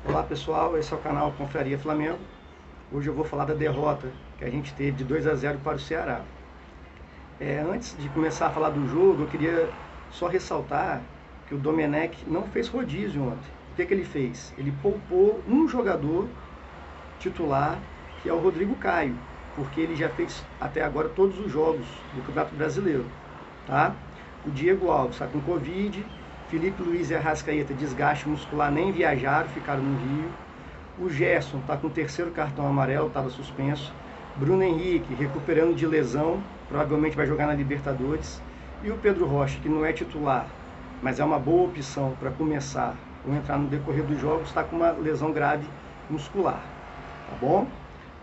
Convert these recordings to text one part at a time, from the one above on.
Olá pessoal, esse é o canal Confraria Flamengo. Hoje eu vou falar da derrota que a gente teve de 2-0 para o Ceará. Antes de começar a falar do jogo, eu queria só ressaltar que o Domenech não fez rodízio ontem. O que ele fez? Ele poupou um jogador titular, que é o Rodrigo Caio, porque ele já fez até agora todos os jogos do Campeonato Brasileiro. Tá? O Diego Alves está com Covid, Felipe Luiz e Arrascaeta, desgaste muscular, nem viajaram, ficaram no Rio. O Gerson está com o terceiro cartão amarelo, estava suspenso. Bruno Henrique recuperando de lesão, provavelmente vai jogar na Libertadores. E o Pedro Rocha, que não é titular, mas é uma boa opção para começar ou entrar no decorrer dos jogos, está com uma lesão grave muscular. Tá bom?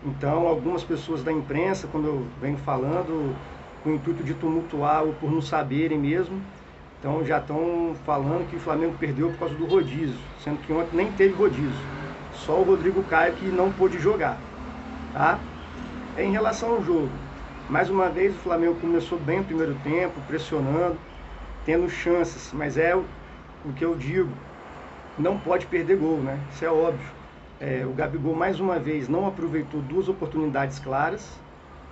Então, algumas pessoas da imprensa, quando eu venho falando, com o intuito de tumultuar ou por não saberem mesmo, então já estão falando que o Flamengo perdeu por causa do rodízio, sendo que ontem nem teve rodízio. Só o Rodrigo Caio que não pôde jogar. Tá? Em relação ao jogo, mais uma vez o Flamengo começou bem o primeiro tempo, pressionando, tendo chances, mas é o que eu digo, não pode perder gol, né? Isso é óbvio. O Gabigol mais uma vez não aproveitou duas oportunidades claras,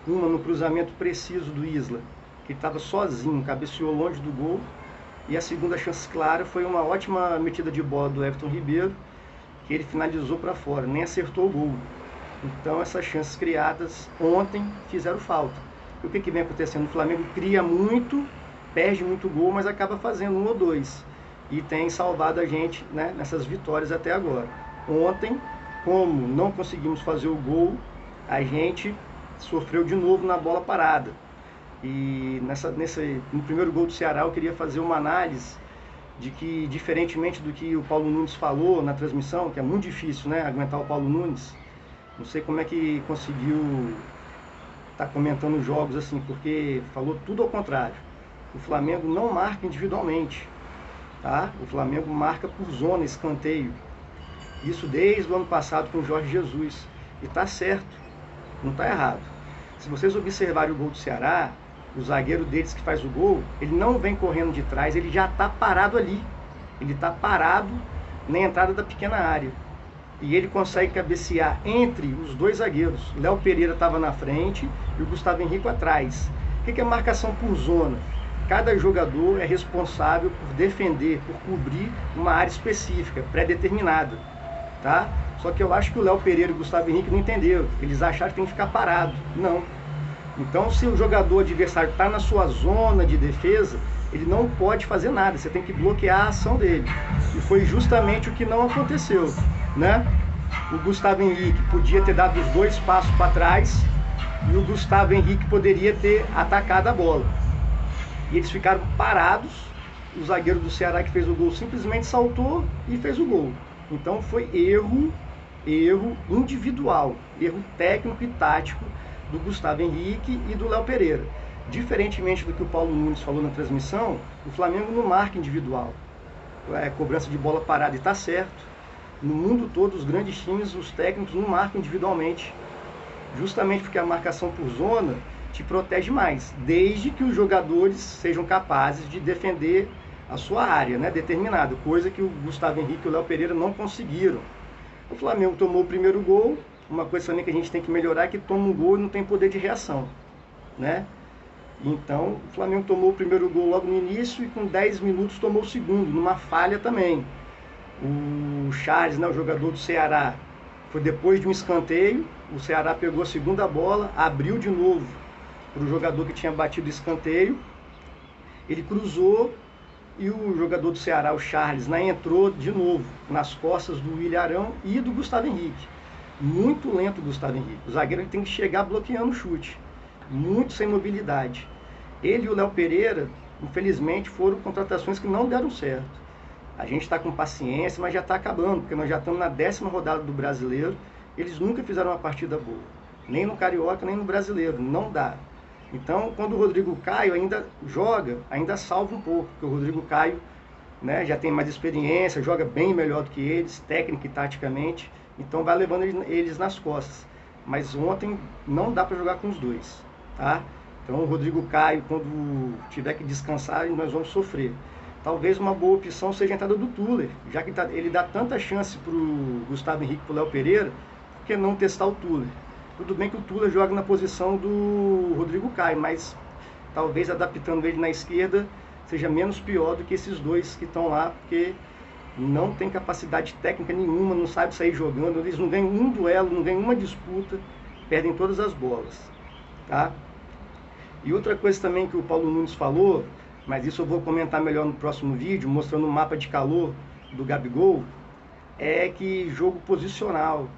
uma no cruzamento preciso do Isla, que estava sozinho, cabeceou longe do gol, e a segunda chance clara foi uma ótima metida de bola do Everton Ribeiro, que ele finalizou para fora, nem acertou o gol. Então essas chances criadas ontem fizeram falta. E o que vem acontecendo? O Flamengo cria muito, perde muito gol, mas acaba fazendo um ou dois. E tem salvado a gente, né, nessas vitórias até agora. Ontem, como não conseguimos fazer o gol, a gente sofreu de novo na bola parada. E no primeiro gol do Ceará eu queria fazer uma análise de que, diferentemente do que o Paulo Nunes falou na transmissão, que é muito difícil, né, aguentar o Paulo Nunes, não sei como é que conseguiu estar comentando jogos assim, porque falou tudo ao contrário. O Flamengo não marca individualmente, tá? O Flamengo marca por zona, escanteio. Isso desde o ano passado com o Jorge Jesus. E tá certo, não tá errado. Se vocês observarem o gol do Ceará, o zagueiro deles que faz o gol, ele não vem correndo de trás, ele já está parado ali. Ele está parado na entrada da pequena área. E ele consegue cabecear entre os dois zagueiros. Léo Pereira estava na frente e o Gustavo Henrique atrás. O que é marcação por zona? Cada jogador é responsável por defender, por cobrir uma área específica, pré-determinada. Tá? Só que eu acho que o Léo Pereira e o Gustavo Henrique não entenderam. Eles acharam que tem que ficar parado. Não. Então, se o jogador adversário está na sua zona de defesa, ele não pode fazer nada, você tem que bloquear a ação dele. E foi justamente o que não aconteceu, né? O Gustavo Henrique podia ter dado os dois passos para trás e o Gustavo Henrique poderia ter atacado a bola. E eles ficaram parados, o zagueiro do Ceará que fez o gol simplesmente saltou e fez o gol. Então foi erro individual, erro técnico e tático do Gustavo Henrique e do Léo Pereira. Diferentemente do que o Paulo Nunes falou na transmissão, o Flamengo não marca individual. Cobrança de bola parada, e está certo. No mundo todo, os grandes times, os técnicos não marcam individualmente. Justamente porque a marcação por zona te protege mais, desde que os jogadores sejam capazes de defender a sua área, né, determinada, coisa que o Gustavo Henrique e o Léo Pereira não conseguiram. O Flamengo tomou o primeiro gol. Uma coisa também que a gente tem que melhorar é que toma um gol e não tem poder de reação, né? Então, o Flamengo tomou o primeiro gol logo no início e com 10 minutos tomou o segundo, numa falha também. O Charles, né, o jogador do Ceará, foi depois de um escanteio, o Ceará pegou a segunda bola, abriu de novo para o jogador que tinha batido o escanteio, ele cruzou e o jogador do Ceará, o Charles, né, entrou de novo nas costas do Willian Arão e do Gustavo Henrique. Muito lento o Gustavo Henrique. O zagueiro tem que chegar bloqueando o chute. Muito sem mobilidade. Ele e o Léo Pereira, infelizmente, foram contratações que não deram certo. A gente está com paciência, mas já está acabando, porque nós já estamos na 10ª rodada do Brasileiro. Eles nunca fizeram uma partida boa. Nem no Carioca, nem no Brasileiro. Não dá. Então, quando o Rodrigo Caio ainda joga, ainda salva um pouco, porque o Rodrigo Caio, né, já tem mais experiência, joga bem melhor do que eles, técnica e taticamente. Então vai levando eles nas costas. Mas ontem não dá para jogar com os dois, tá? Então o Rodrigo Caio, quando tiver que descansar, nós vamos sofrer. talvez uma boa opção seja a entrada do Tuller, já que ele dá tanta chance para o Gustavo Henrique e para o Léo Pereira, por que não testar o Tuller? Tudo bem que o Tuller joga na posição do Rodrigo Caio, mas talvez adaptando ele na esquerda seja menos pior do que esses dois que estão lá, porque não tem capacidade técnica nenhuma, não sabe sair jogando, eles não ganham um duelo, não ganham uma disputa, perdem todas as bolas, tá? E outra coisa também que o Paulo Nunes falou, mas isso eu vou comentar melhor no próximo vídeo, mostrando o mapa de calor do Gabigol, é que jogo posicional,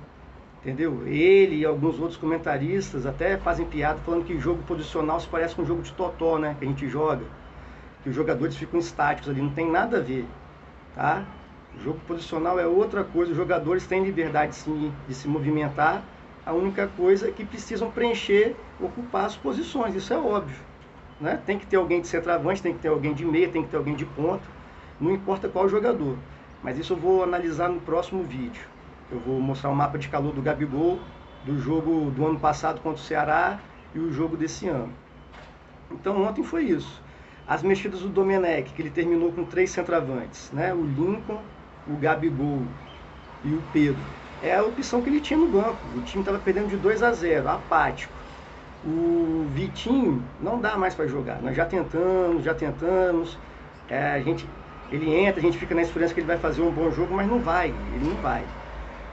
entendeu? Ele e alguns outros comentaristas até fazem piada falando que jogo posicional se parece com um jogo de totó, né, que a gente joga, que os jogadores ficam estáticos ali, não tem nada a ver, tá? O jogo posicional é outra coisa, os jogadores têm liberdade sim de se movimentar, a única coisa é que precisam preencher, ocupar as posições, isso é óbvio, né? Tem que ter alguém de centroavante, tem que ter alguém de meia, tem que ter alguém de ponta, não importa qual jogador, mas isso eu vou analisar no próximo vídeo. Eu vou mostrar o mapa de calor do Gabigol, do jogo do ano passado contra o Ceará e o jogo desse ano. Então ontem foi isso. As mexidas do Domenech, que ele terminou com 3 centroavantes, né? O Lincoln, o Gabigol e o Pedro. É a opção que ele tinha no banco. O time estava perdendo de 2-0, apático. O Vitinho não dá mais para jogar. Nós já tentamos. Ele entra, a gente fica na esperança que ele vai fazer um bom jogo, mas não vai, ele não vai.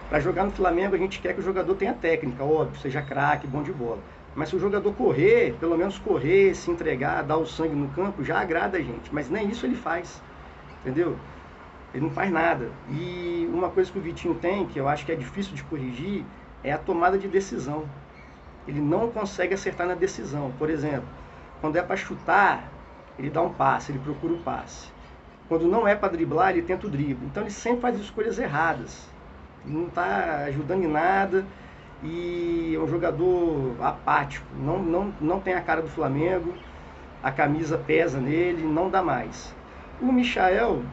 Para jogar no Flamengo, a gente quer que o jogador tenha técnica, óbvio, seja craque, bom de bola. Mas se o jogador correr, pelo menos correr, se entregar, dar o sangue no campo, já agrada a gente. Mas nem isso ele faz, entendeu? Ele não faz nada. E uma coisa que o Vitinho tem, que eu acho que é difícil de corrigir, é a tomada de decisão. Ele não consegue acertar na decisão. Por exemplo, quando é para chutar, ele dá um passe, ele procura o passe. Quando não é para driblar, ele tenta o drible. Então ele sempre faz escolhas erradas. Ele não está ajudando em nada e é um jogador apático. Não tem a cara do Flamengo, a camisa pesa nele, não dá mais. O Michael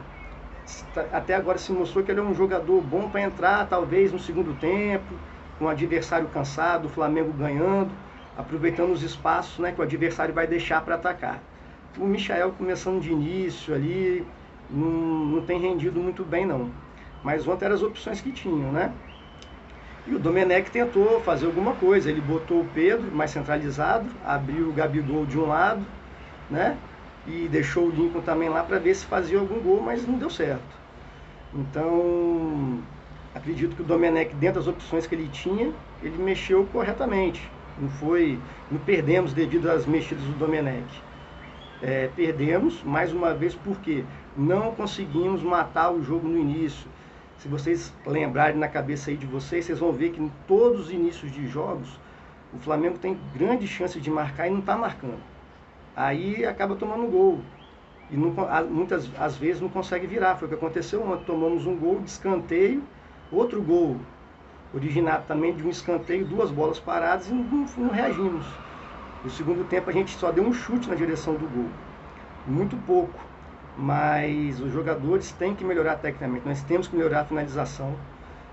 até agora se mostrou que ele é um jogador bom para entrar, talvez no segundo tempo, com o adversário cansado, o Flamengo ganhando, aproveitando os espaços, né, que o adversário vai deixar para atacar. O Michael começando de início ali, não tem rendido muito bem não. Mas ontem eram as opções que tinham, né? E o Domenech tentou fazer alguma coisa, ele botou o Pedro mais centralizado, abriu o Gabigol de um lado, né? E deixou o Lincoln também lá para ver se fazia algum gol, mas não deu certo. Então, acredito que o Domenech, dentro das opções que ele tinha, ele mexeu corretamente. Não perdemos devido às mexidas do Domenech. Perdemos, mais uma vez, porque não conseguimos matar o jogo no início. Se vocês lembrarem na cabeça aí de vocês, vocês vão ver que em todos os inícios de jogos, o Flamengo tem grande chance de marcar e não está marcando. Aí acaba tomando gol. E muitas às vezes não consegue virar. Foi o que aconteceu ontem. Tomamos um gol de escanteio, outro gol originado também de um escanteio, 2 bolas paradas e não reagimos. No segundo tempo a gente só deu um chute na direção do gol. Muito pouco. Mas os jogadores têm que melhorar tecnicamente. Nós temos que melhorar a finalização.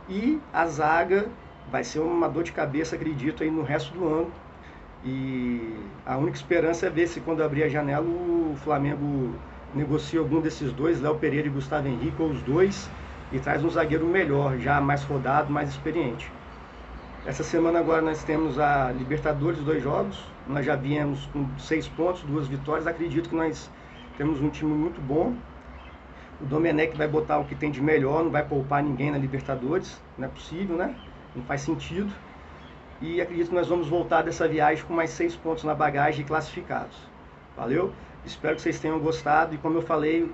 E a zaga vai ser uma dor de cabeça, acredito, aí no resto do ano. E a única esperança é ver se quando abrir a janela o Flamengo negocia algum desses dois, Léo Pereira e Gustavo Henrique, ou os dois, e traz um zagueiro melhor, já mais rodado, mais experiente. Essa semana agora nós temos a Libertadores, 2 jogos, nós já viemos com 6 pontos, 2 vitórias, acredito que nós temos um time muito bom. O Domenech vai botar o que tem de melhor, não vai poupar ninguém na Libertadores, não é possível, né? Não faz sentido. E acredito que nós vamos voltar dessa viagem com mais 6 pontos na bagagem e classificados. Valeu? Espero que vocês tenham gostado e como eu falei,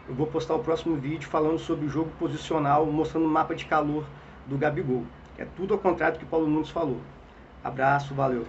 eu vou postar o próximo vídeo falando sobre o jogo posicional, mostrando o mapa de calor do Gabigol. É tudo ao contrário do que o Paulo Nunes falou. Abraço, valeu!